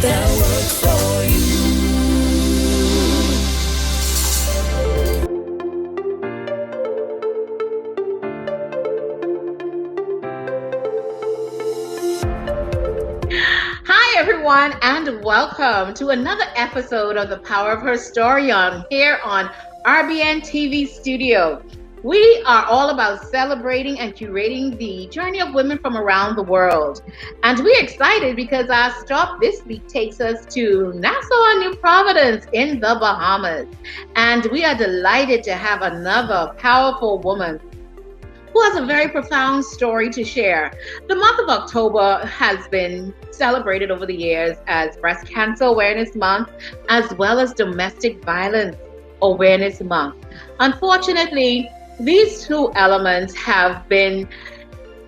that work for you. Hi, everyone, and welcome to another episode of The Power of Her Story here on RBNTV Studio. We are all about celebrating and curating the journey of women from around the world. And we're excited because our stop this week takes us to Nassau, New Providence in the Bahamas. And we are delighted to have another powerful woman who has a very profound story to share. The month of October has been celebrated over the years as Breast Cancer Awareness Month, as well as Domestic Violence Awareness Month. Unfortunately, these two elements have been,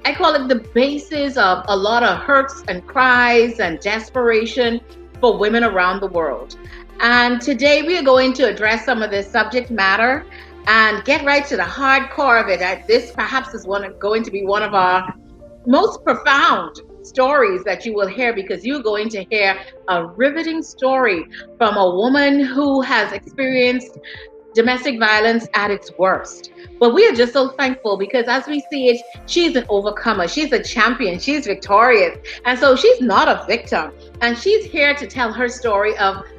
I call it the basis of a lot of hurts and cries and desperation for women around the world. And today we are going to address some of this subject matter and get right to the hardcore of it. This perhaps is going to be one of our most profound stories that you will hear, because you're going to hear a riveting story from a woman who has experienced domestic violence at its worst. But we are just so thankful because as we see it, she's an overcomer, she's a champion, she's victorious. And so she's not a victim. And she's here to tell her story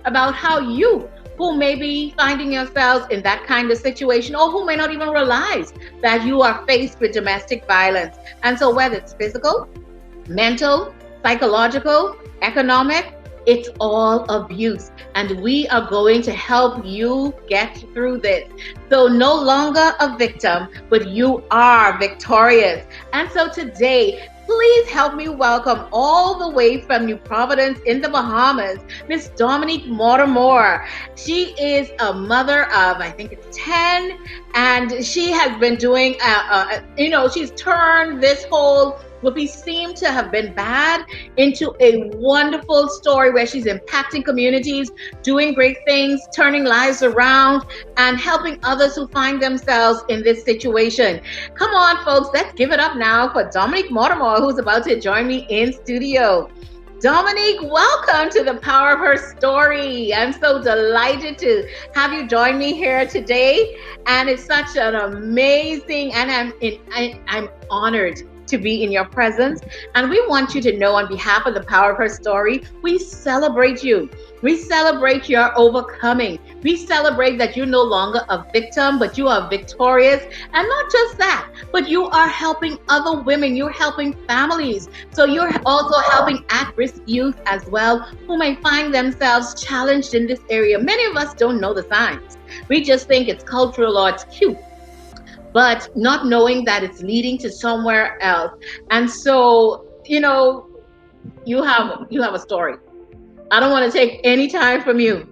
about how you, who may be finding yourselves in that kind of situation, or who may not even realize that you are faced with domestic violence. And so whether it's physical, mental, psychological, economic, it's all abuse. And we are going to help you get through this. So no longer a victim, but you are victorious. And so today, please help me welcome all the way from New Providence in the Bahamas, Miss Dominique Mortimer. She is a mother of, I think it's 10, and she has been doing, she's turned this whole what we seem to have been bad into a wonderful story where she's impacting communities, doing great things, turning lives around, and helping others who find themselves in this situation. Come on, folks, let's give it up now for Dominique Mortimer, who's about to join me in studio. Dominique, welcome to The Power of Her Story. I'm so delighted to have you join me here today, and it's such an amazing, and I'm honored to be in your presence. And we want you to know, on behalf of The Power of Her Story, we celebrate you. We celebrate your overcoming. We celebrate that you're no longer a victim, but you are victorious. And not just that, but you are helping other women. You're helping families. So you're also helping at-risk youth as well, who may find themselves challenged in this area. Many of us don't know the signs. We just think it's cultural or it's cute, but not knowing that it's leading to somewhere else. And so, you have a story. I don't want to take any time from you.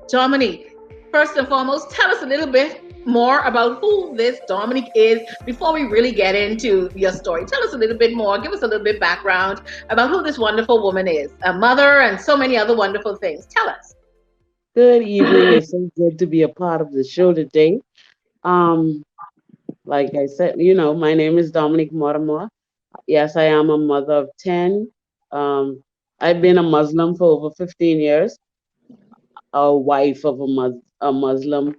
Dominique, first and foremost, tell us a little bit more about who this Dominique is before we really get into your story. Tell us a little bit more, give us a little bit background about who this wonderful woman is, a mother and so many other wonderful things. Tell us. Good evening. It's so good to be a part of the show today. Like I said, my name is Dominique Mortimer. Yes, I am a mother of 10. I've been a Muslim for over 15 years, a wife of a Muslim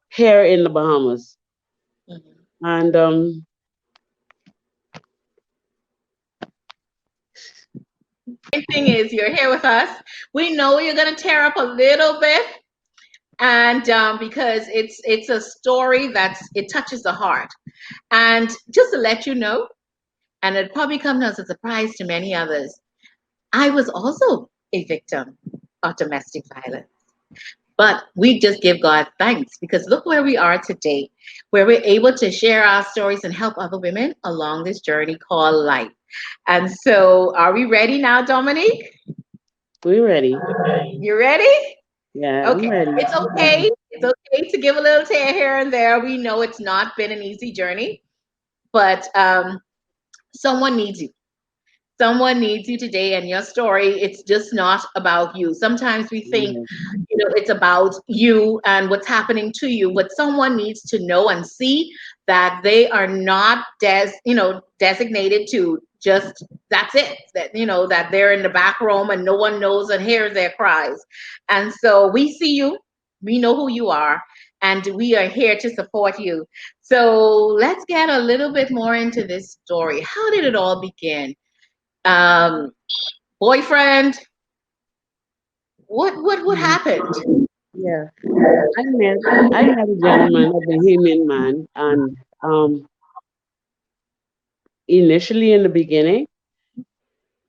here in the Bahamas. And The thing is, you're here with us. We know you're going to tear up a little bit, and because it's a story it touches the heart. And just to let you know, and it probably comes as a surprise to many others, I was also a victim of domestic violence. But we just give God thanks, because look where we are today, where we're able to share our stories and help other women along this journey called life. And so, are we ready now, Dominique? we're ready. You ready? Yeah, I'm Okay. ready. It's okay. It's okay to give a little tear here and there. We know it's not been an easy journey, but someone needs you. Someone needs you today, and your story, it's just not about you. Sometimes we think, Yeah. it's about you and what's happening to you, but someone needs to know and see that they are not designated to just, that's it, that that they're in the back room and no one knows and hears their cries. And so we see you, we know who you are, and we are here to support you. So let's get a little bit more into this story. How did it all begin? um Boyfriend, what Mhm. happened? Yeah. I met I met a gentleman, a Bahamian man, and initially in the beginning,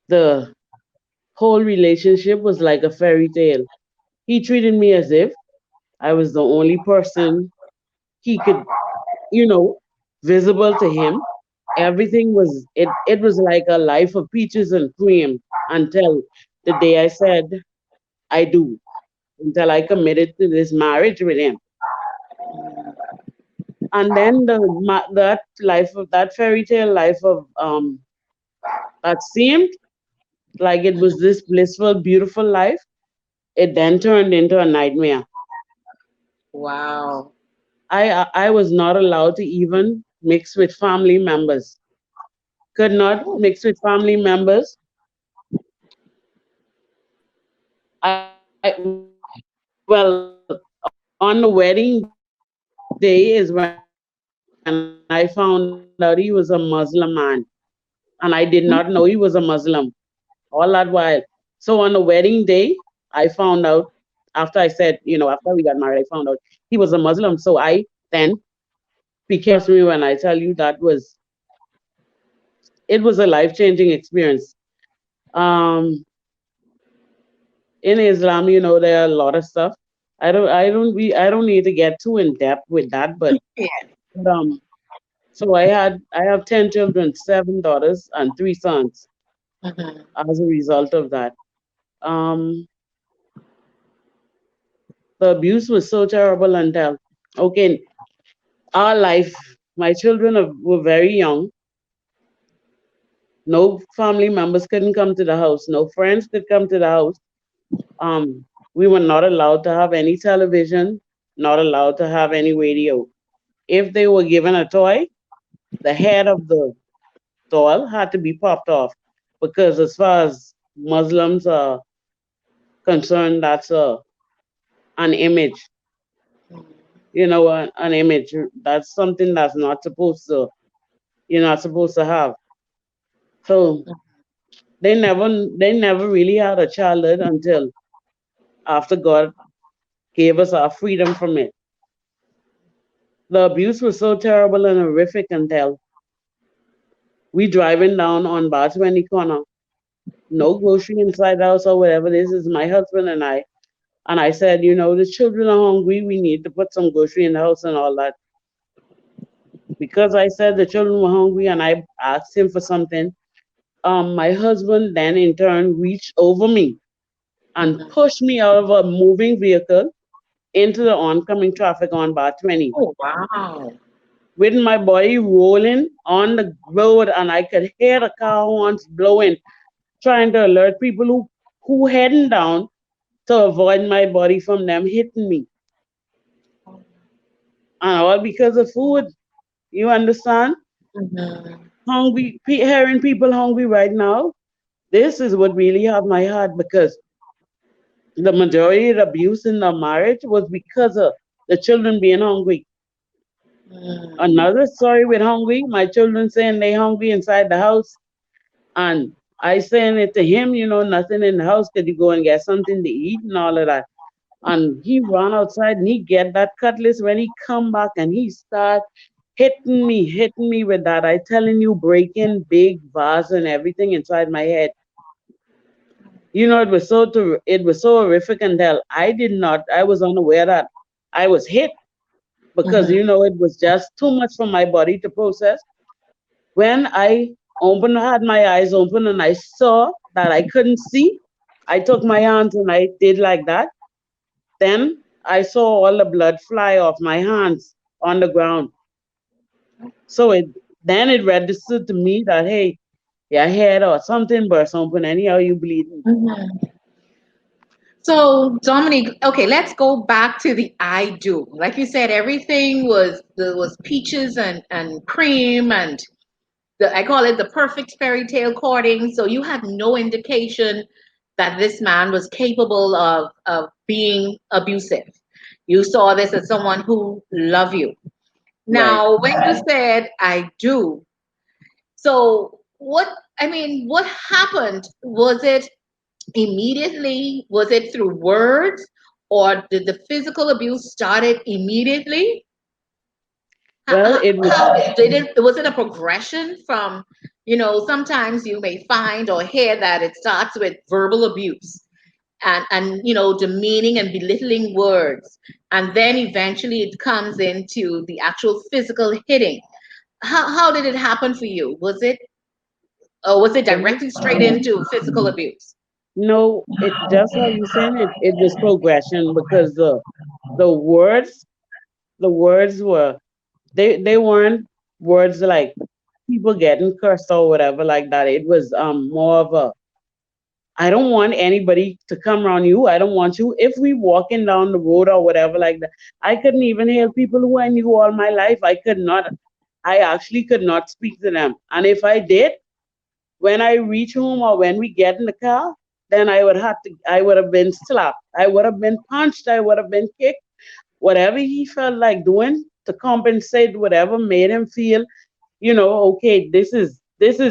the whole relationship was like a fairy tale. He treated me as if I was the only person he could, you know, visible to him. Everything was it was like a life of peaches and cream until the day I said I do, until I committed to this marriage with him. And then that life of that fairy tale life of that seemed like it was this blissful, beautiful life. It then turned into a nightmare. Wow. I was not allowed to even mix with family members. Could not mix with family members. On the wedding day is when I found out he was a Muslim man, and I did not know he was a Muslim all that while. So on the wedding day, I found out after I said, after we got married, I found out he was a Muslim. So I then became, trust me when I tell you, it was a life changing experience. Um, in Islam, there are a lot of stuff. I don't need to get too in depth with that, Yeah. but so I have 10 children, 7 daughters and 3 sons Mhm. as a result of that. Um, the abuse was so terrible until, okay, our life, my children were very young. No family members couldn't come to the house. No friends could come to the house. We were not allowed to have any television, not allowed to have any radio. If they were given a toy, the head of the doll had to be popped off because, as far as Muslims are concerned, that's an image. An image. That's something that's not supposed to. You're not supposed to have. So they never really had a childhood until after God gave us our freedom from it. The abuse was so terrible and horrific until we driving down on Bar 20 corner, no grocery inside the house or whatever. This is my husband and I. And I said, the children are hungry. We need to put some grocery in the house and all that. Because I said the children were hungry and I asked him for something, my husband then in turn reached over me and Mhm. pushed me out of a moving vehicle into the oncoming traffic on Bar 20, Oh, wow. with my body rolling on the road, and I could hear the car horns blowing, trying to alert people who heading down to avoid my body from them hitting me. And all because of food. You understand? Mhm. Hungry, hearing people hungry right now. This is what really have my heart, because the majority of the abuse in the marriage was because of the children being hungry. Mhm. Another story with hungry, my children saying they hungry inside the house, and I saying it to him, nothing in the house, could you go and get something to eat and all of that. And he run outside and he get that cutlass. When he come back and he start hitting me with that, I telling you, breaking big vase and everything inside my head. It was so horrific until I was unaware that I was hit, because Mhm. it was just too much for my body to process. When I had my eyes open and I saw that I couldn't see, I took my hands and I did like that. Then I saw all the blood fly off my hands on the ground. So it registered to me that, hey, your head or something burst open, anyhow you bleeding. Mhm. So, Dominique, okay, let's go back to the I do. Like you said, everything was there was peaches and cream and I call it the perfect fairy tale courting. So you had no indication that this man was capable of being abusive. You saw this as someone who loved you. Right. Now, when you said I do, so what I mean, what happened? Was it immediately? Was it through words? Or did the physical abuse started immediately? Well, it was How did it? Was it a progression from, sometimes you may find or hear that it starts with verbal abuse and demeaning and belittling words, and then eventually it comes into the actual physical hitting. How did it happen for you? Was it well, directly straight into physical abuse? no, it just like you said, it was progression because the words were they weren't words like people getting cursed or whatever like that. It was more of a I don't want anybody to come around you. I don't want you. If we walking down the road or whatever like that, I couldn't even hear people who I knew all my life. I could not. I actually could not speak to them. And if I did, when I reach home or when we get in the car, then I would have been slapped. I would have been punched. I would have been kicked. Whatever he felt like doing to compensate whatever made him feel, okay, this is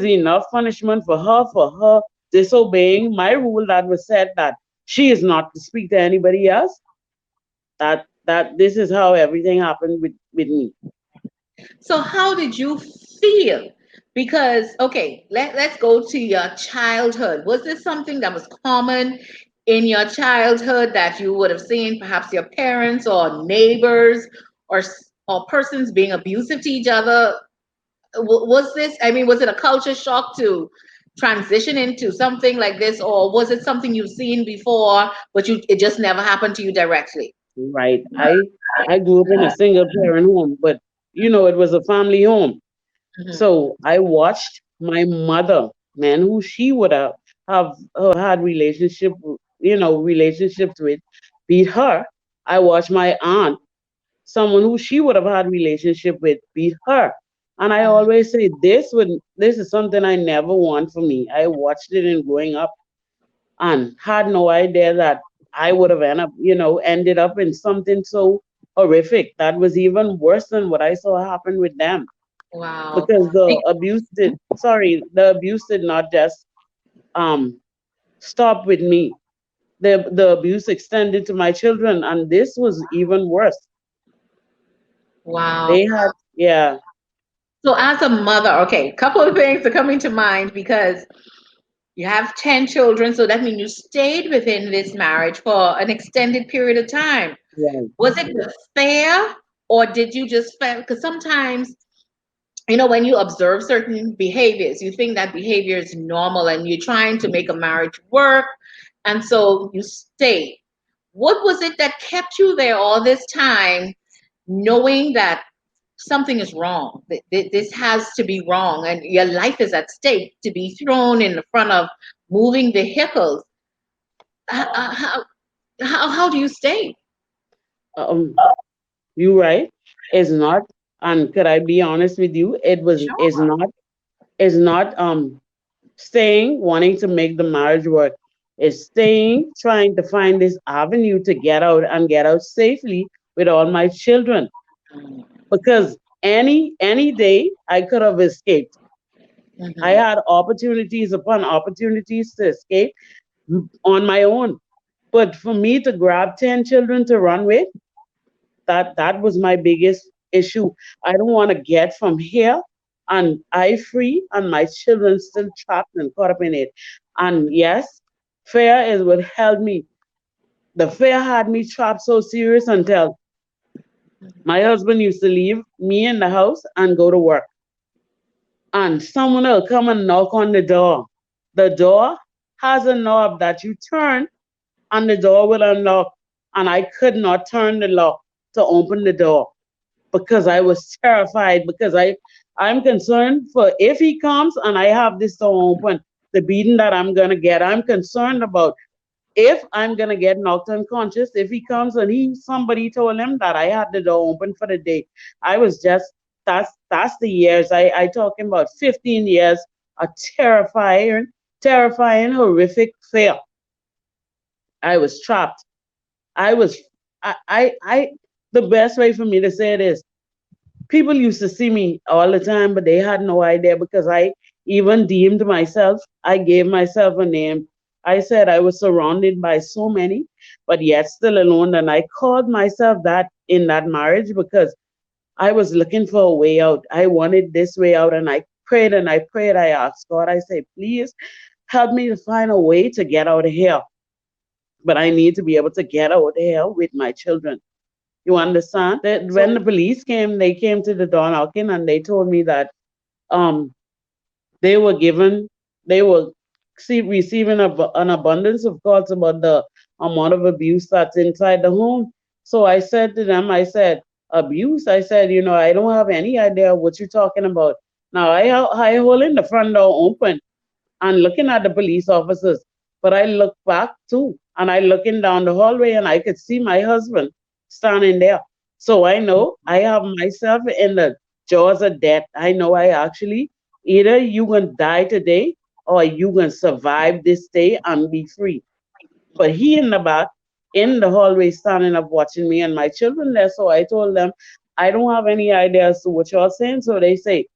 enough punishment for her disobeying my rule that was set that she is not to speak to anybody else. That this is how everything happened with me. So how did you feel? Because, okay, let's go to your childhood. Was this something that was common in your childhood that you would have seen perhaps your parents or neighbors or persons being abusive to each other? Was this, I mean, was it a culture shock to transition into something like this, or was it something you've seen before, but it just never happened to you directly? Right. I grew up in a single parent home, but it was a family home. Mhm. So I watched my mother, man, who she would have had relationships with, beat her. I watched my aunt, someone who she would have had relationship with, beat her. And I always say this is something I never want for me. I watched it in growing up and had no idea that I would have ended up in something so horrific that was even worse than what I saw happen with them. Wow. Because the abuse did not just um stop with me. The abuse extended to my children, and this was even worse. Wow. They had, yeah, So as a mother, okay, a couple of things are coming to mind because you have 10 children, so that means you stayed within this marriage for an extended period of time. right, Was it fair, or did you just feel, because sometimes, when you observe certain behaviors, you think that behavior is normal and you're trying to make a marriage work, and so you stayed. What was it that kept you there all this time, knowing that something is wrong? This has to be wrong, and your life is at stake to be thrown in the front of moving vehicles. How, how do you stay? um, you right. It's not, and could I be honest with you? It was is not staying wanting to make the marriage work. It's staying trying to find this avenue to get out and get out safely with all my children. Because any day I could have escaped. I Mhm. had opportunities upon opportunities to escape on my own. But for me to grab 10 children to run with, that was my biggest issue. I don't want to get from here and I free and my children still trapped and caught up in it. And yes, fear is what held me. The fear had me trapped so serious until my husband used to leave me in the house and go to work. And someone will come and knock on the door. The door has a knob that you turn and the door will unlock. And I could not turn the lock to open the door because I was terrified because I'm concerned for if he comes and I have this door open, the beating that I'm gonna get. I'm concerned about if I'm gonna get knocked unconscious, if he comes and somebody told him that I had the door open for the day, I was just that's the years I talking about 15 years of terrifying, horrific fear. I was trapped. I was I the best way for me to say it is people used to see me all the time, but they had no idea because I even deemed myself, I gave myself a name. I said I was surrounded by so many, but yet still alone. And I called myself that in that marriage because I was looking for a way out. I wanted this way out. And I prayed and I prayed. I asked God, I said, please help me to find a way to get out of here. But I need to be able to get out of here with my children. You understand? That when the So, police came, they came to the door knocking and they told me that um they were given they were receiving an abundance of calls about the amount of abuse that's inside the home. So I said to them, I said, abuse? I said, I don't have any idea what you're talking about. Now I holding the front door open and looking at the police officers. But I look back too, and I looking down the hallway, and I could see my husband standing there. So I know I have myself in the jaws of death. I know I actually either you gonna die today or you gonna survive this day and be free. But he in the back, in the hallway, standing up watching me and my children there. So I told them, I don't have any idea as to what you're saying. So they say,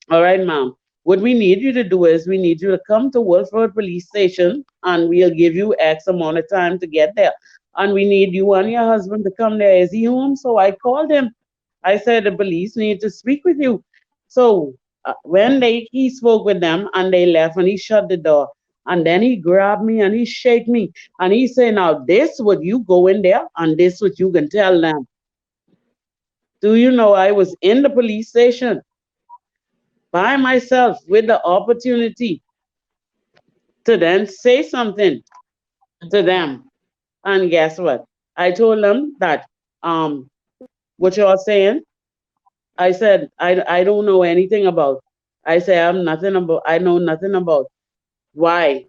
all right, ma'am. What we need you to do is we need you to come to Wolf Road Police Station and we'll give you X amount of time to get there. And we need you and your husband to come there. Is he home? So I called him. I said, the police need to speak with you. So when he spoke with them and they left and he shut the door. And then he grabbed me and he shake me. And he said, now this what you go in there and this what you can tell them. Do you know I was in the police station by myself with the opportunity to then say something to them. And guess what? I told them that what you're saying, I said I don't know anything about. I say I know nothing about. Why?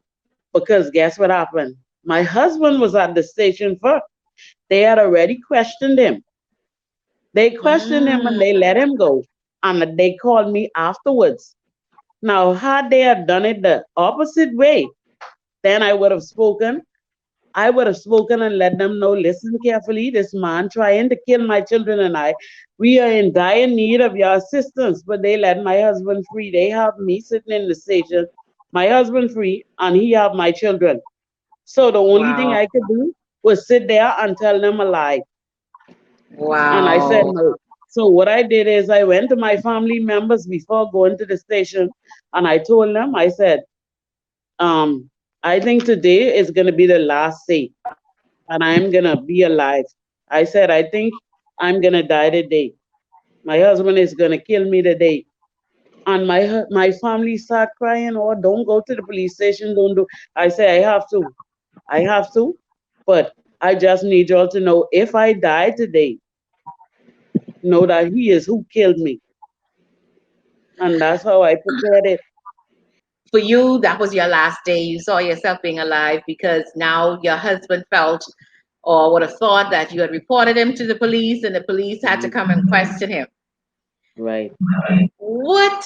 Because guess what happened? My husband was at the station first. They had already questioned him. They questioned him and mm, they let him go. And they called me afterwards. Now, had they had done it the opposite way, then I would have spoken and let them know, listen carefully, this man trying to kill my children and I, we are in dire need of your assistance. But they let my husband free. They have me sitting in the station, my husband free, and he have my children. So the only thing wow. I could do was sit there and tell them a lie. And I said Wow. no. So what I did is I went to my family members before going to the station and I told them, I said, um, I think today is going to be the last day and I'm going to be alive. I said, I think I'm going to die today. My husband is going to kill me today. And my family start crying, oh, don't go to the police station. Don't do. I say, I have to. I have to. But I just need y'all to know if I die today, know that he is who killed me. And that's how I prepared it. For you, that was your last day. You saw yourself being alive because now your husband felt or would have thought that you had reported him to the police and the police had to Mhm. come and question him. Right. What,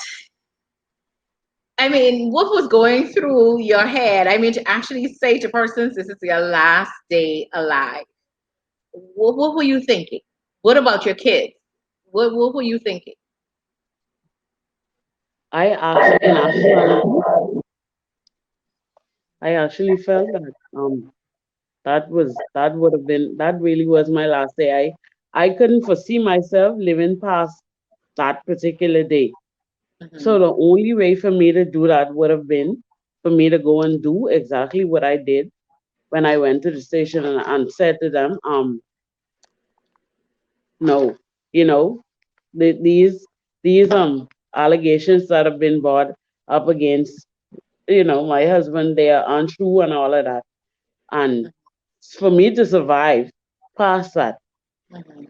I mean, what was going through your head? I mean, to actually say to persons, this is your last day alive. What were you thinking? What about your kids? What were you thinking? In actuality, I actually felt that that would have been that really was my last day. I couldn't foresee myself living past that particular day. So Hmm. the only way for me to do that would have been for me to go and do exactly what I did when I went to the station and said to them, no, you know, these allegations that have been brought up against, my husband, they are untrue and all of that. And for me to survive past that, Hmm.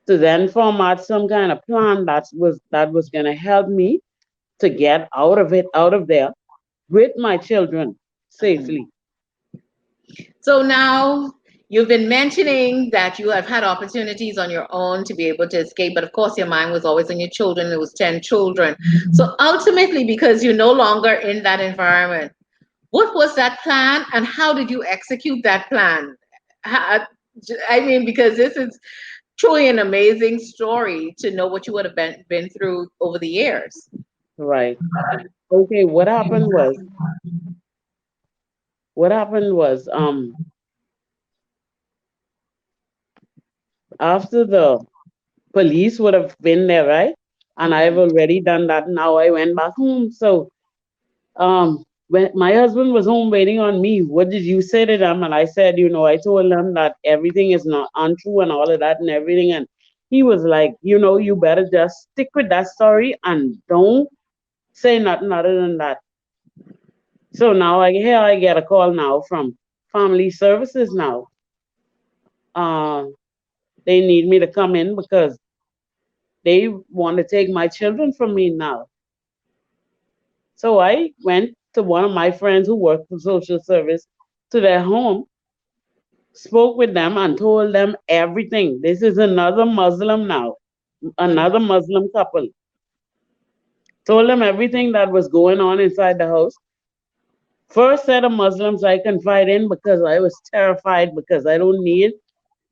to then format some kind of plan that was gonna help me to get out of there with my children Hmm. safely. So now you've been mentioning that you have had opportunities on your own to be able to escape, but of course your mind was always on your children. It was 10 children. So ultimately, because you're no longer in that environment, what was that plan and how did you execute that plan? How- I mean, because this is truly an amazing story to know what you would have been through over the years. Right. Okay, what happened was after the police would have been there, right? And I've Mhm. already done that. Now I went back home. So when my husband was home waiting on me, what did you say to them? And I said, I told them that everything is not untrue and all of that and everything. And he was like, you better just stick with that story and don't say nothing other than that. So now I get a call now from family services now. Uh, they need me to come in because they want to take my children from me now. So I went to one of my friends who worked for social service to their home, spoke with them and told them everything. This is another Muslim now, Mhm. another Muslim couple. Told them everything that was going on inside the house. First set of Muslims I confide in because I was terrified because I don't need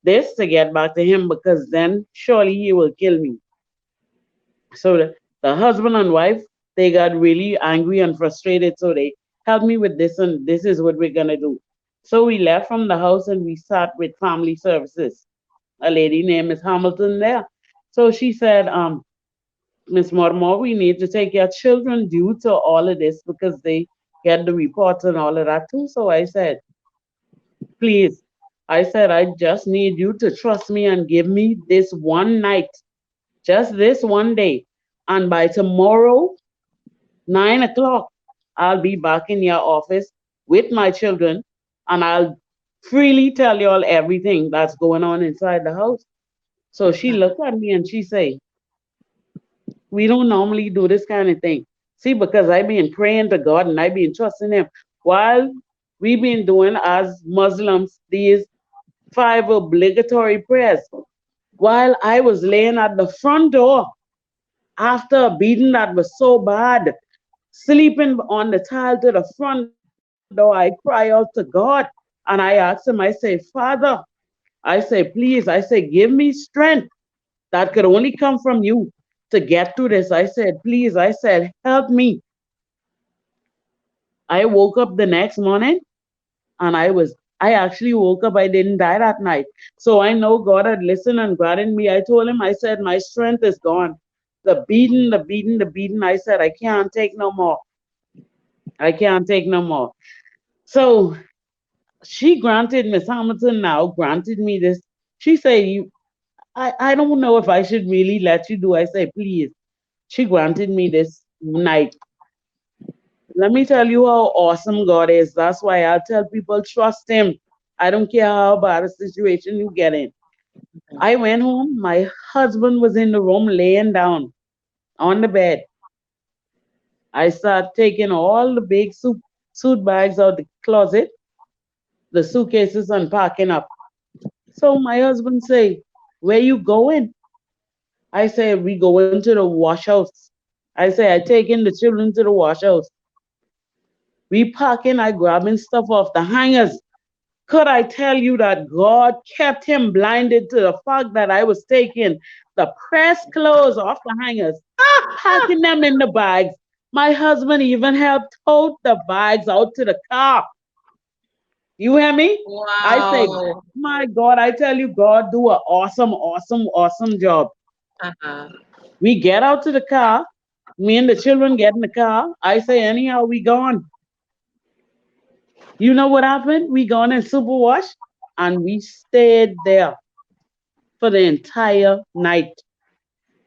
this to get back to him because then surely he will kill me. So the husband and wife, they got really angry and frustrated. So they helped me with this and this is what we're gonna do. So we left from the house and we sat with family services. A lady named Miss Hamilton there. So she said, Miss Mortimer, we need to take your children due to all of this because they get the reports and all of that too. So I said, please, I said, I just need you to trust me and give me this one night, just this one day. And by tomorrow, 9 o'clock, I'll be back in your office with my children and I'll freely tell you all everything that's going on inside the house. So she looked at me and she said, we don't normally do this kind of thing. See, because I've been praying to God and I've been trusting Him while we've been doing as Muslims these five obligatory prayers. While I was laying at the front door after a beating that was so bad, sleeping on the tile to the front door, I cry out to God and I ask Him, I say, Father, I say, please, I say, give me strength that could only come from you to get through this. I said, please, I said, help me. I woke up the next morning and I actually woke up. I didn't die that night. So I know God had listened and granted me. I told Him, I said, my strength is gone. The beating, the beating, the beating. I said, I can't take no more. I can't take no more. So she granted, Miss Hamilton now granted me this. She said, I don't know if I should really let you do. I said, please. She granted me this night. Let me tell you how awesome God is. That's why I tell people trust Him. I don't care how bad a situation you get in. I went home. My husband was in the room laying down on the bed. I started taking all the big suit bags out the closet, the suitcases, and packing up. So my husband say, "Where you going?" I say, "We going to the wash house." I say, "I taking the children to the wash house." We packing, I grabbing stuff off the hangers. Could I tell you that God kept him blinded to the fact that I was taking the pressed clothes off the hangers, packing them in the bags. My husband even helped tote the bags out to the car. You hear me? I say, Wow. my God, I tell you, God do an awesome, awesome, awesome job. Uh-huh. We get out to the car. Me and the children get in the car. I say, anyhow, we gone. You know what happened? We gone in superwash and we stayed there for the entire night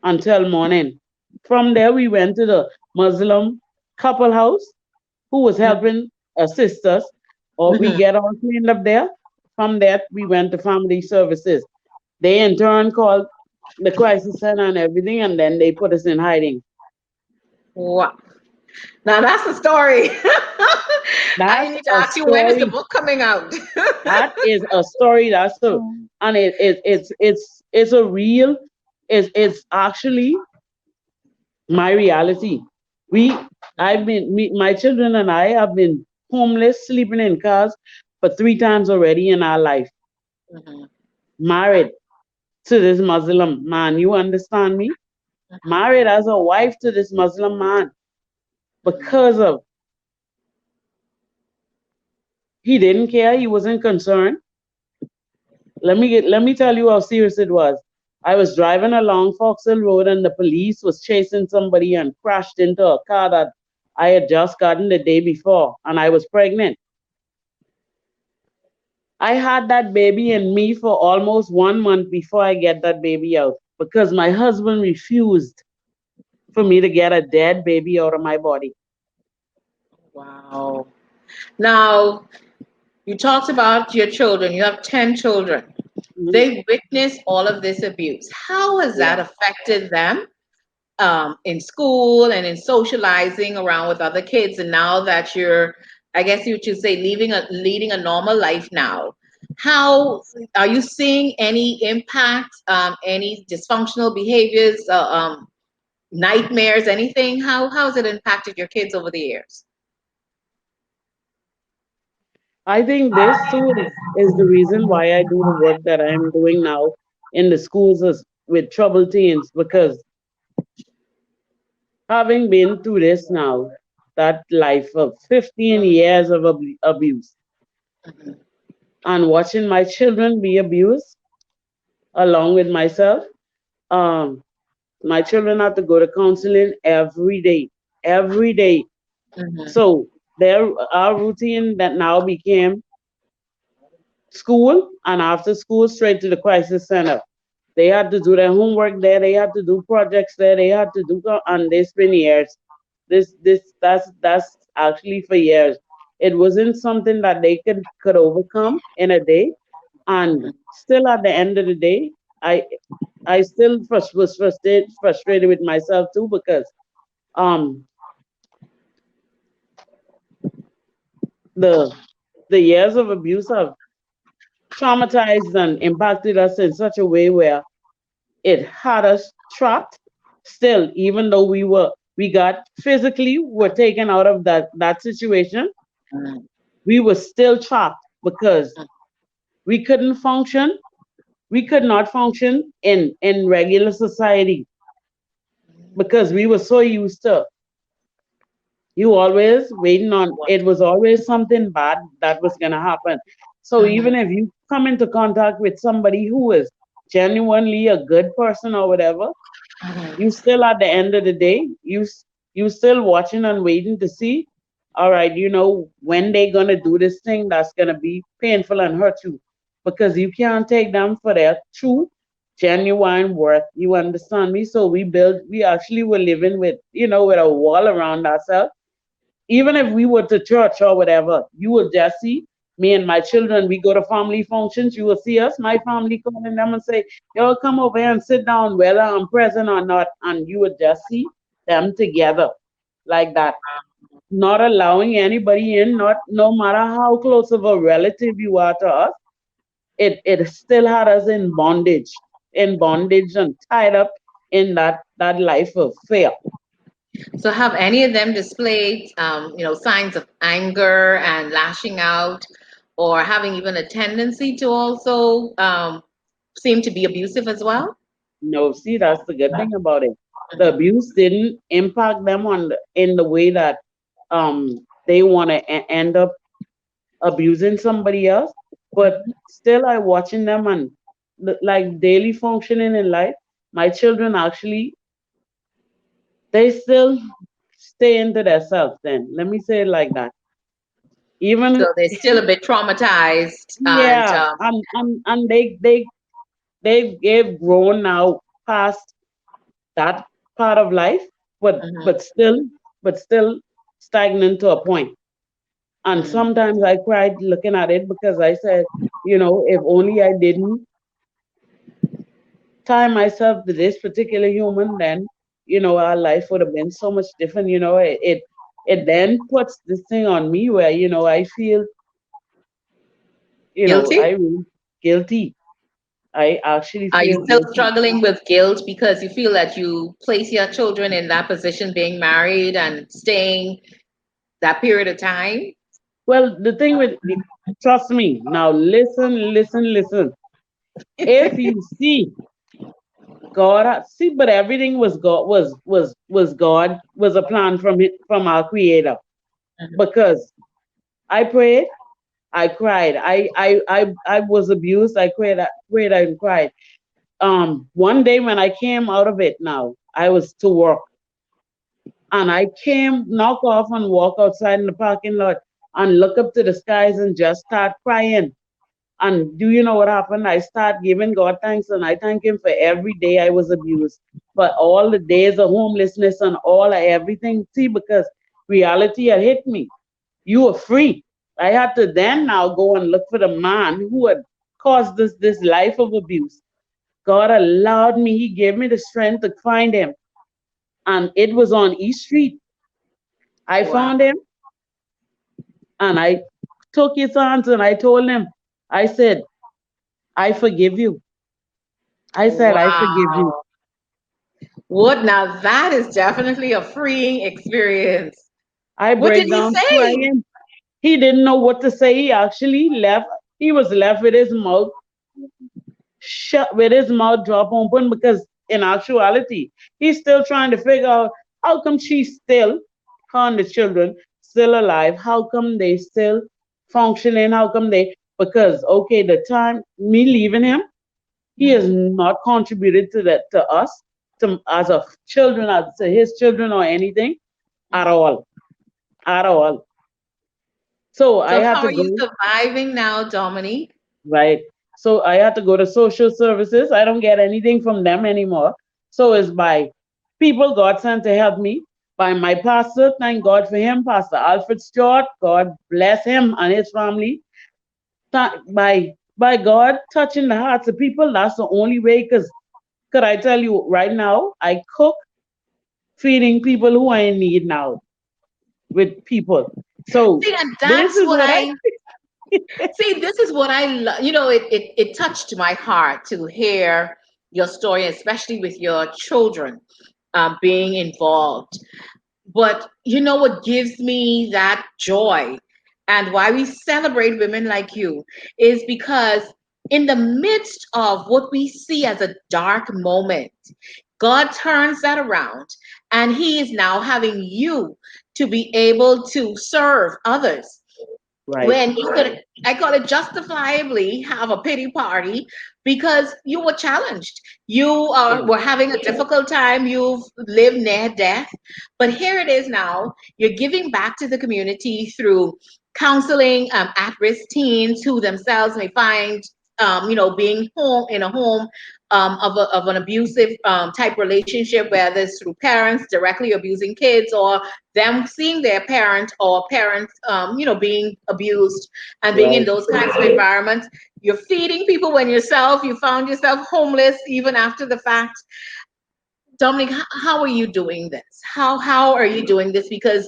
until morning. From there, we went to the Muslim couple house who was helping assist us, or we Mhm. get all cleaned up there. From that, we went to family services. They in turn called the crisis center and everything, and then they put us in hiding. Wow. Now that's a story. I That's need to a ask you, when is the story. book coming out? That is a story. That's a, and it's a real. It's actually my reality. We, my children and I have been homeless, sleeping in cars for 3 times already in our life. Mhm, Married to this Muslim man. You understand me? mhm, Married as a wife to this Muslim man mhm. because of he didn't care. He wasn't concerned. Let me tell you how serious it was. I was driving along Foxhill Road and the police was chasing somebody and crashed into a car that I had just gotten the day before and I was pregnant. I had that baby in me for almost 1 month before I get that baby out because my husband refused for me to get a dead baby out of my body. Wow. Now, you talked about your children. You have 10 children. Mhm. They witnessed all of this abuse. How has that Yeah. affected them in school and in socializing around with other kids? And now that you're, I guess you should say, leading a normal life now, how are you seeing any impact, any dysfunctional behaviors, nightmares, anything? How has it impacted your kids over the years? I think this too is the reason why I do the work that I'm doing now in the schools with troubled teens because having been through this now, that life of 15 years of abuse Mhm, and watching my children be abused along with myself, um, my children have to go to counseling every day. mhm, So our routine that now became school and after school straight to the crisis center. They had to do their homework there. They had to do projects there. They had to do, and they spent years. That's actually for years. It wasn't something that they could overcome in a day. And mhm. still, at the end of the day, I still was frustrated with myself too because um the the years of abuse have traumatized and impacted us in such a way where it had us trapped still, even though we got physically were taken out of that situation, Mhm. we were still trapped because we couldn't function. We could not function in regular society because we were so used to you always waiting on it was always something bad that was gonna happen. So Mhm, even if you come into contact with somebody who is genuinely a good person or whatever, mhm. you still at the end of the day you still watching and waiting to see, all right, when they gonna do this thing that's gonna be painful and hurt you because you can't take them for their true genuine worth. You understand me? So we actually were living with with a wall around ourselves. Even if we were to church or whatever, you will just see me and my children. We go to family functions. You will see us, my family, calling them and say, "Yo, come over here and sit down, whether I'm present or not." And you would just see them together like that, not allowing anybody in, not no matter how close of a relative you are to us. It still had us in bondage and tied up in that life of fear. So have any of them displayed, signs of anger and lashing out, or having even a tendency to also seem to be abusive as well? No, see, that's the good thing about it. The abuse didn't impact them in the way that they want to end up abusing somebody else. But Mhm. still, I watching them and like daily functioning in life. My children actually they still stay into themselves. Then let me say it like that. So Even they're still a bit traumatized, and yeah, and they've grown now past that part of life, but mhm, but still stagnant to a point. And mhm. sometimes I cried looking at it because I said, if only I didn't tie myself to this particular human, then our life would have been so much different. it then puts this thing on me where, I feel, Guilty? I really guilty. I actually Are you feel still guilty. struggling with guilt because you feel that you place your children in that position, being married and staying that period of time? Well, the thing trust me, now listen, listen, listen. If you see God, see, but everything was God, was God, was a plan from our Creator. Because I prayed, I cried, I was abused, I prayed, and cried. One day when I came out of it, now I was to work, and I came, knock off, and walk outside in the parking lot, and look up to the skies and just start crying. And do you know what happened? I start giving God thanks, and I thank Him for every day I was abused, for all the days of homelessness and everything. See, because reality had hit me. You were free. I had to then now go and look for the man who had caused this life of abuse. God allowed me. He gave me the strength to find him, and it was on East Street. I Wow. found him, and I took his hands, and I told him, I said, I forgive you. I said, I forgive you. Wow. What now? That is definitely a freeing experience. I What did break he down say? crying. He didn't know what to say. He actually left. He was left with his mouth shut, with his mouth drop open, because in actuality, he's still trying to figure out how come she's still, her and the children, still alive. How come they still functioning? How come they, because, okay, the time me leaving him, he has not contributed to that, to us, to as of children, as to his children or anything at all. At all. So I So had how to are you go. surviving now, Dominique? Right. So I had to go to social services. I don't get anything from them anymore. So it's by people God sent to help me, by my pastor. Thank God for him, Pastor Alfred Stewart. God bless him and his family. By God touching the hearts of people. That's the only way. Because could I tell you right now, I cook feeding people who are in need now with people. So See, and this that's is what what I I see. This is what I love. You know, it touched my heart to hear your story, especially with your children being involved. But you know what gives me that joy and why we celebrate women like you is because in the midst of what we see as a dark moment, God turns that around and He is now having you to be able to serve others right. when you could, I call it justifiably, have a pity party because you were challenged. Were having a difficult time. You've lived near death. But here it is now. You're giving back to the community through counseling at-risk teens who themselves may find, being home in a home of an abusive type relationship, whether it's through parents directly abusing kids or them seeing their parent or parents, being abused and being in Right. those kinds of environments. You're feeding people when you found yourself homeless even after the fact. Dominic, how are you doing this? How are you doing this? Because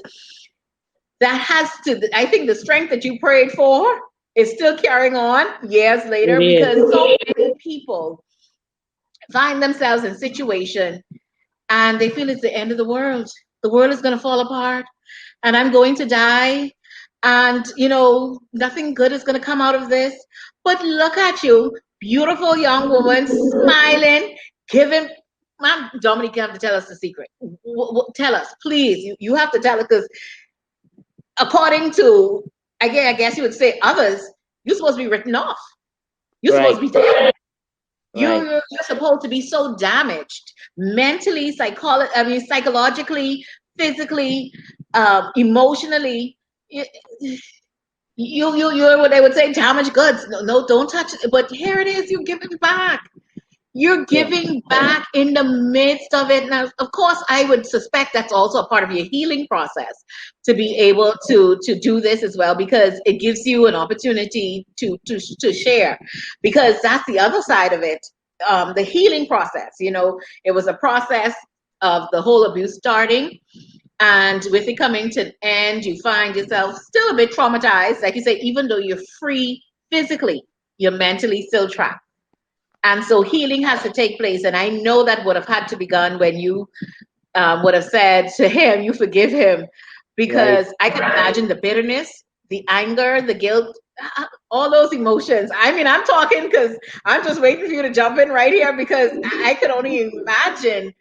that has to, I think the strength that you prayed for is still carrying on years It later is. because so many people find themselves in situation and they feel it's the end of the world. The world is going to fall apart and I'm going to die. And, nothing good is going to come out of this. But look at you, beautiful young woman, smiling, giving. Mom, Dominique, you have to tell us the secret. Tell us, please. You have to tell us because, according to, again, I guess you would say others, you're supposed to be written off. You're supposed to Right. be dead. Right. You're supposed to be so damaged mentally, psychologically, physically, emotionally. You're what they would say, damaged goods. No, no, don't touch it. But here it is. You're giving back. You're Yeah. giving back in the midst of it. Now, of course, I would suspect that's also a part of your healing process to be able to do this as well, because it gives you an opportunity to share. Because that's the other side of it, the healing process. It was a process of the whole abuse starting, And with it coming to an end, you find yourself still a bit traumatized. Like you say, even though you're free physically, you're mentally still trapped. And so healing has to take place. And I know that would have had to be done when you would have said to him, you forgive him, Right. because I can imagine the bitterness, the anger, the guilt, all those emotions. I mean, I'm talking because I'm just waiting for you to jump in right here because I could only imagine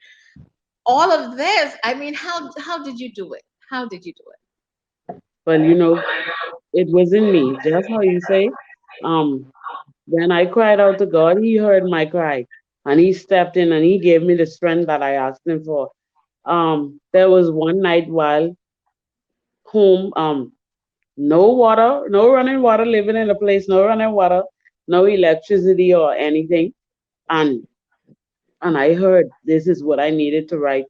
all of this. I mean, how did you do it? How did you do it? Well, it was in me, just how you say. Um, when I cried out to God, He heard my cry, and He stepped in and He gave me the strength that I asked Him for. There was one night while home, no water, no running water, living in a place, no running water, no electricity or anything, and I heard this is what I needed to write.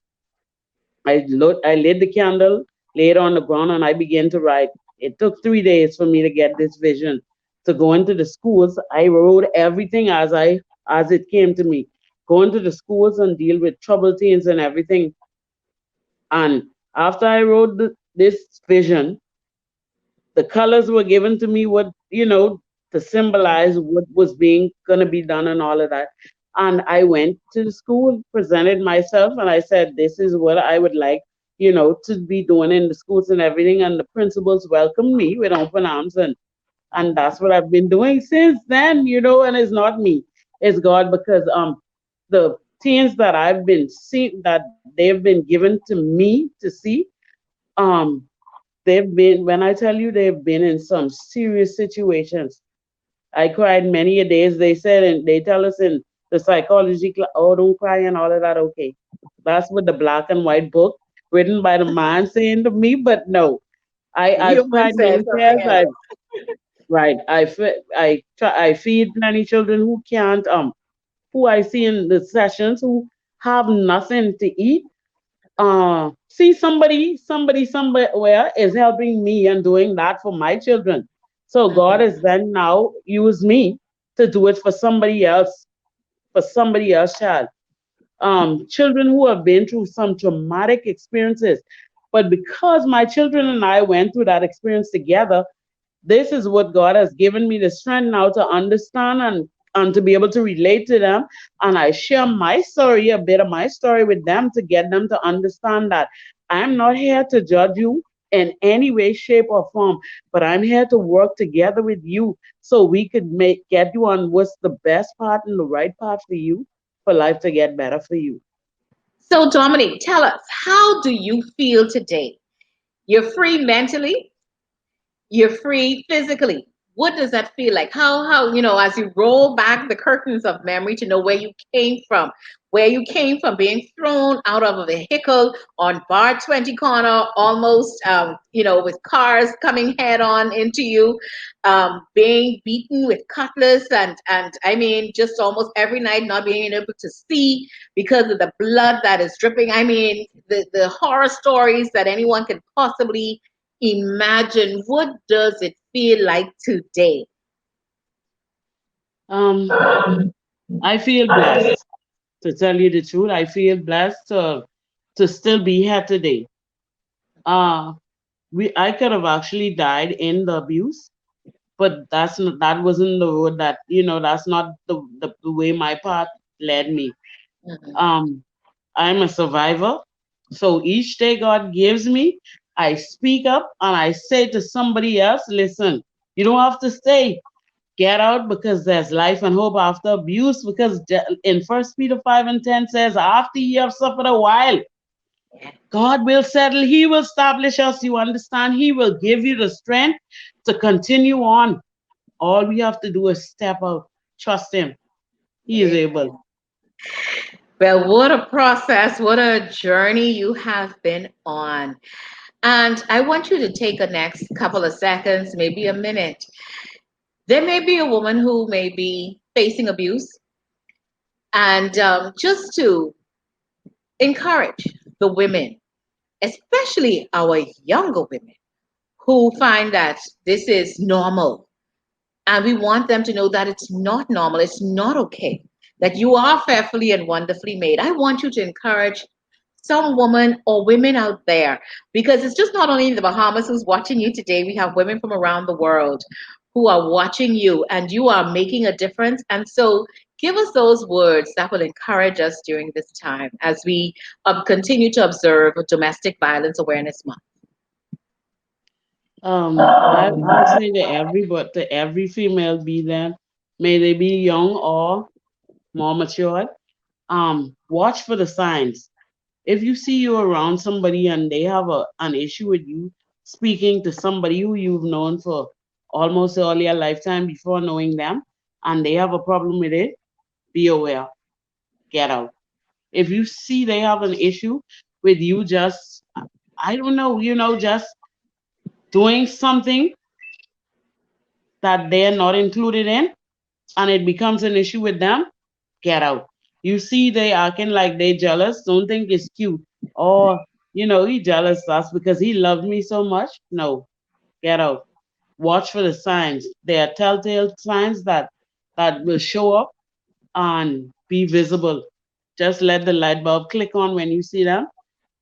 I lit the candle, laid on the ground, and I began to write. It took 3 days for me to get this vision to go into the schools. I wrote everything as it came to me. Go into the schools and deal with troubled teens and everything. And after I wrote this vision, the colors were given to me what to symbolize what was being gonna be done and all of that. And I went to the school, presented myself, and I said, "This is what I would like, to be doing in the schools and everything." And the principals welcomed me with open arms, and that's what I've been doing since then. And it's not me, it's God, because the teens that I've been seeing that they've been given to me to see, um they've been, when I tell you, they've been in some serious situations. I cried many a days. They said, and they tell us in the psychology class, "Oh, don't cry," and all of that. Okay. That's with the black and white book written by the man saying to me, but no. I've Human cried says many something tears. else. Right. I feed many children who can't, who I see in the sessions who have nothing to eat. See, somebody somewhere is helping me and doing that for my children. So God Mhm. has then now used me to do it for somebody else child. Children who have been through some traumatic experiences, but because my children and I went through that experience together, this is what God has given me the strength now to understand, and to be able to relate to them. And I share my story, a bit of my story with them, to get them to understand that I'm not here to judge you in any way, shape, or form, but I'm here to work together with you so we could get you on what's the best path and the right path for you, for life to get better for you. So, Dominique, tell us, how do you feel today? You're free mentally, you're free physically. What does that feel like? How as you roll back the curtains of memory to know where you came from being thrown out of a vehicle on bar 20 corner, almost with cars coming head on into you, being beaten with cutlass, and I mean just almost every night not being able to see because of the blood that is dripping. I mean, the horror stories that anyone can possibly imagine. What does it feel like today? Um, I feel blessed. To tell you the truth, I feel blessed to still be here today. Uh, I could have actually died in the abuse, but that wasn't the road that that's not the way my path led me. Mhm. Um, I'm a survivor, so each day God gives me, I speak up and I say to somebody else, "Listen, you don't have to stay. Get out, because there's life and hope after abuse." Because in First Peter 5:10 says, "After you have suffered a while, God will settle, He will establish us." You understand? He will give you the strength to continue on. All we have to do is step out, trust Him. He is able. Well, what a process, what a journey you have been on. And I want you to take a next couple of seconds, maybe a minute. There may be a woman who may be facing abuse, and just to encourage the women, especially our younger women, who find that this is normal. And we want them to know that it's not normal, it's not okay, that you are fearfully and wonderfully made. I want you to encourage some woman or women out there, because it's just not only the Bahamas who's watching you today, we have women from around the world who are watching you and you are making a difference. And so give us those words that will encourage us during this time as we continue to observe Domestic Violence Awareness Month. I say to every female, be them, may they be young or more matured. Watch for the signs. If you see you around somebody and they have an issue with you speaking to somebody who you've known for almost all your lifetime before knowing them, and they have a problem with it, be aware, get out. If you see they have an issue with you just, I don't know, just doing something that they're not included in, and it becomes an issue with them, get out. You see they acting like they jealous, don't think it's cute. Or, he jealous us because he loved me so much. No, get out. Watch for the signs. There are telltale signs that will show up and be visible. Just let the light bulb click on when you see them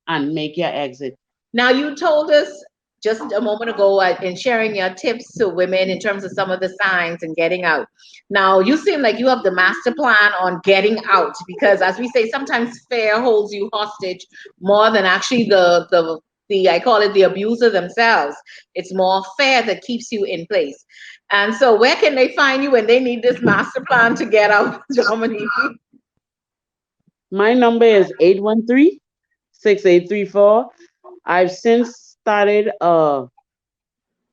and make your exit. Now, you told us just a moment ago in sharing your tips to women in terms of some of the signs and getting out. Now, you seem like you have the master plan on getting out because, as we say, sometimes fear holds you hostage more than actually the I call it the abuser themselves. It's more fear that keeps you in place. And so, where can they find you when they need this master plan to get out, Dominique? My number is 813-6834. I've since started a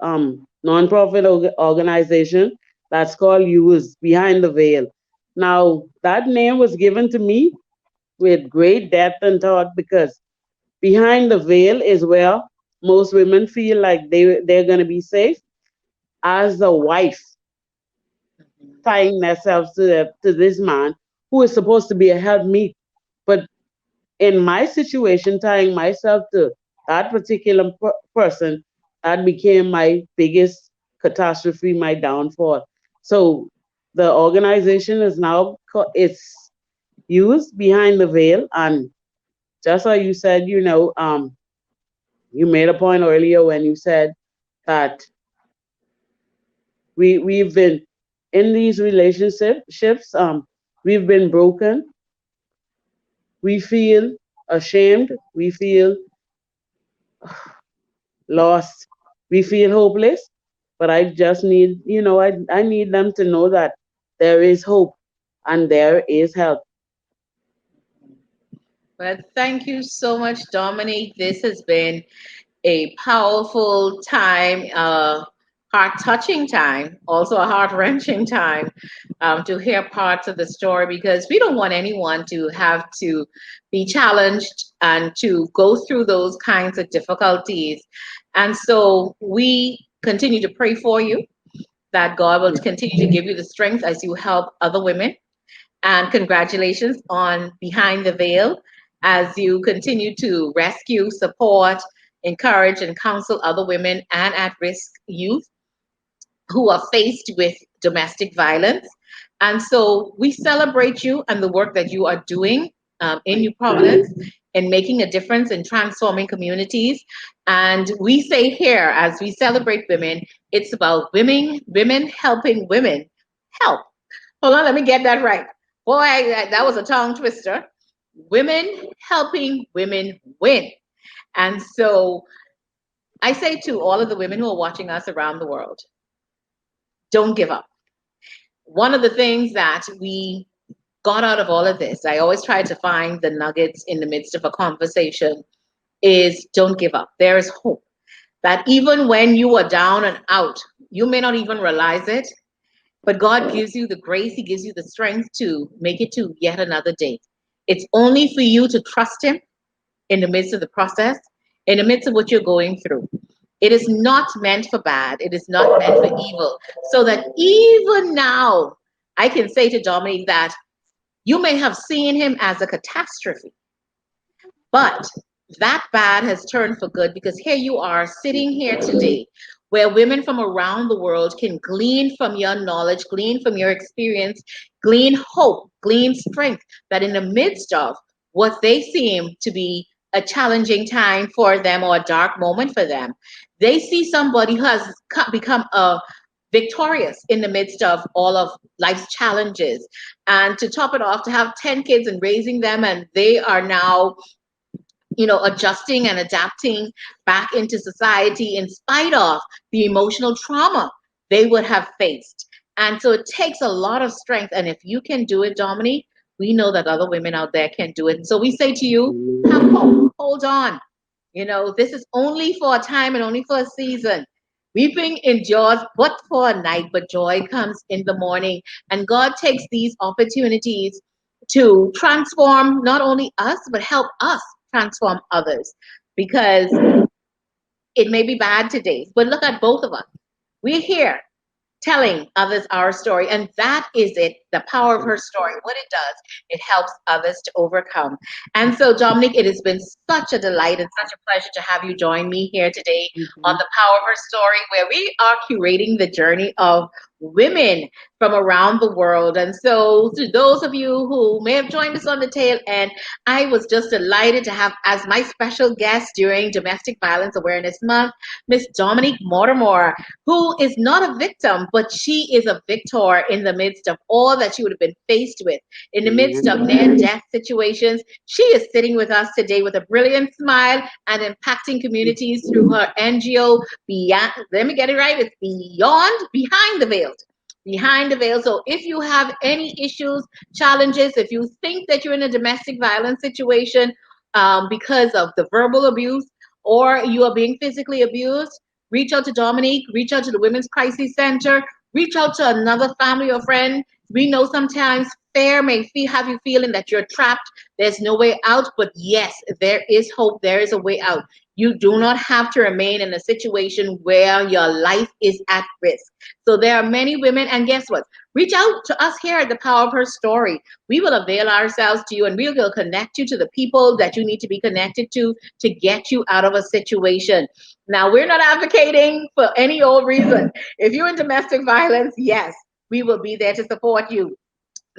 nonprofit organization that's called Use Behind the Veil. Now, that name was given to me with great depth and thought because behind the veil is where most women feel like they're going to be safe as a wife, tying themselves to this man who is supposed to be a helpmeet. But in my situation, tying myself to that particular person, that became my biggest catastrophe, my downfall. So the organization is now it's used behind the veil, and just like you said, you made a point earlier when you said that we've been in these relationships, we've been broken, we feel ashamed, we feel lost, we feel hopeless. But I just need, I need them to know that there is hope and there is help. Well, thank you so much, Dominique. This has been a powerful time, heart touching time, also a heart wrenching time to hear parts of the story because we don't want anyone to have to be challenged and to go through those kinds of difficulties. And so we continue to pray for you that God will continue to give you the strength as you help other women. And congratulations on Behind the Veil as you continue to rescue, support, encourage, and counsel other women and at risk youth who are faced with domestic violence. And so we celebrate you and the work that you are doing in New Providence in making a difference in transforming communities. And we say here, as we celebrate women, it's about women helping women help. Hold on, let me get that right. Boy, that was a tongue twister. Women helping women win. And so I say to all of the women who are watching us around the world, don't give up. One of the things that we got out of all of this, I always try to find the nuggets in the midst of a conversation, is don't give up. There is hope. That even when you are down and out, you may not even realize it, but God gives you the grace, He gives you the strength to make it to yet another day. It's only for you to trust Him in the midst of the process, in the midst of what you're going through. It is not meant for bad, it is not meant for evil. So that even now, I can say to Dominique that you may have seen him as a catastrophe, but that bad has turned for good because here you are sitting here today where women from around the world can glean from your knowledge, glean from your experience, glean hope, glean strength that in the midst of what they seem to be a challenging time for them or a dark moment for them, they see somebody who has become a victorious in the midst of all of life's challenges. And to top it off, to have 10 kids and raising them, and they are now, adjusting and adapting back into society in spite of the emotional trauma they would have faced. And so it takes a lot of strength. And if you can do it, Dominique, we know that other women out there can do it. So we say to you, have hope, hold on. This is only for a time and only for a season. Weeping endures but for a night, but joy comes in the morning. And God takes these opportunities to transform not only us, but help us transform others. Because it may be bad today, but look at both of us. We're here telling others our story. And that is it, the power of her story. What it does, it helps others to overcome. And so, Dominique, it has been such a delight and such a pleasure to have you join me here today on the power of her story, where we are curating the journey of women from around the world. And so, to those of you who may have joined us on the tail end, I was just delighted to have as my special guest during Domestic Violence Awareness Month, Miss Dominique Mortimer, who is not a victim, but she is a victor in the midst of all that she would have been faced with. In the midst of near-death situations, she is sitting with us today with a brilliant smile and impacting communities through her NGO, Beyond, let me get it right, it's Behind the Veil. Behind the Veil. So if you have any issues, challenges, if you think that you're in a domestic violence situation because of the verbal abuse or you are being physically abused, reach out to Dominique, reach out to the Women's Crisis Center, reach out to another family or friend. We know sometimes fear may have you feeling that you're trapped. There's no way out, but yes, there is hope. There is a way out. You do not have to remain in a situation where your life is at risk. So there are many women, and guess what? Reach out to us here at the Power of Her Story. We will avail ourselves to you, and we will connect you to the people that you need to be connected to get you out of a situation. Now, we're not advocating for any old reason. If you're in domestic violence, yes, we will be there to support you.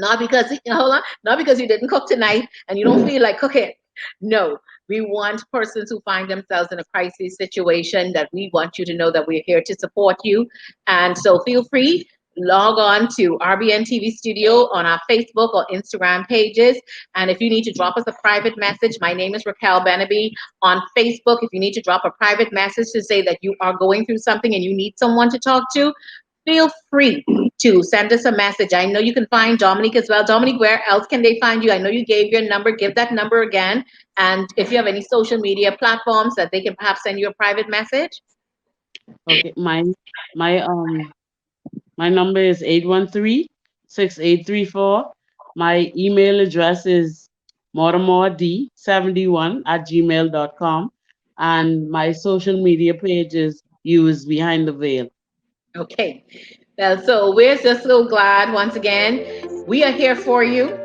Not because, hold on, not because you didn't cook tonight and you don't feel like cooking. No, we want persons who find themselves in a crisis situation, that we want you to know that we're here to support you. And so feel free, log on to RBNTV Studio on our Facebook or Instagram pages. And if you need to drop us a private message, my name is Raquel Benaby on Facebook. If you need to drop a private message to say that you are going through something and you need someone to talk to, feel free to send us a message. I know you can find Dominique as well. Dominique, where else can they find you? I know you gave your number. Give that number again. And if you have any social media platforms that they can perhaps send you a private message. Okay, my my number is 813-6834. My email address is mortimerd71@gmail.com. And my social media page is Behind the Veil. Okay. Well, so we're just so glad once again. We are here for you.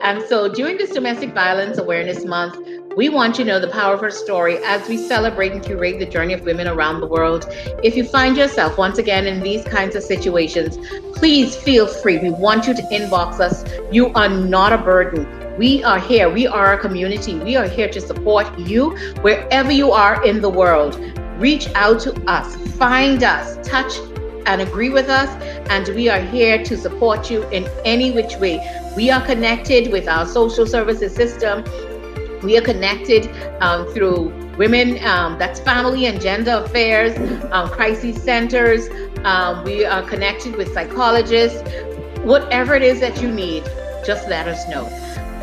And so during this Domestic Violence Awareness Month, we want you to know the power of her story as we celebrate and curate the journey of women around the world. If you find yourself once again in these kinds of situations, please feel free. We want you to inbox us. You are not a burden. We are here. We are a community. We are here to support you wherever you are in the world. Reach out to us, find us, touch and agree with us, and we are here to support you in any which way. We are connected with our social services system. We are connected through women, that's family and gender affairs, crisis centers. We are connected with psychologists. Whatever it is that you need, just let us know.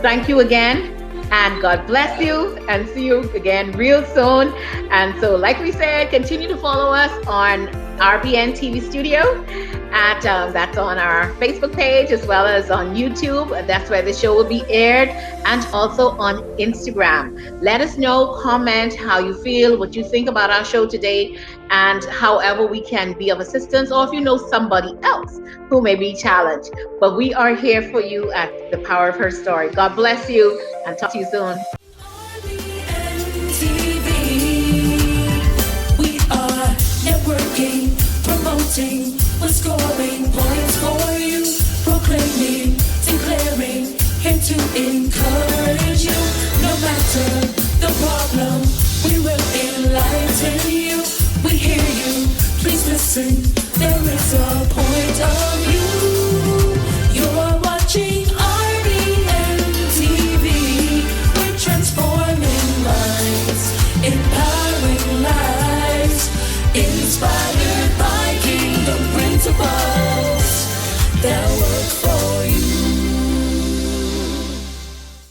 Thank you again. And God bless you, and see you again real soon. And so, like we said, continue to follow us on RBN TV Studio. That's on our Facebook page as well as on YouTube. That's where the show will be aired, and also on Instagram. Let us know, comment how you feel, what you think about our show today, and however we can be of assistance, or if you know somebody else who may be challenged. But we are here for you at the Power of Her Story. God bless you, and talk to you soon. RBNTV. We are networking, promoting, we're scoring points for you, proclaiming, declaring, here to encourage you, no matter the problem. We will enlighten you. We hear you. Please listen. There is a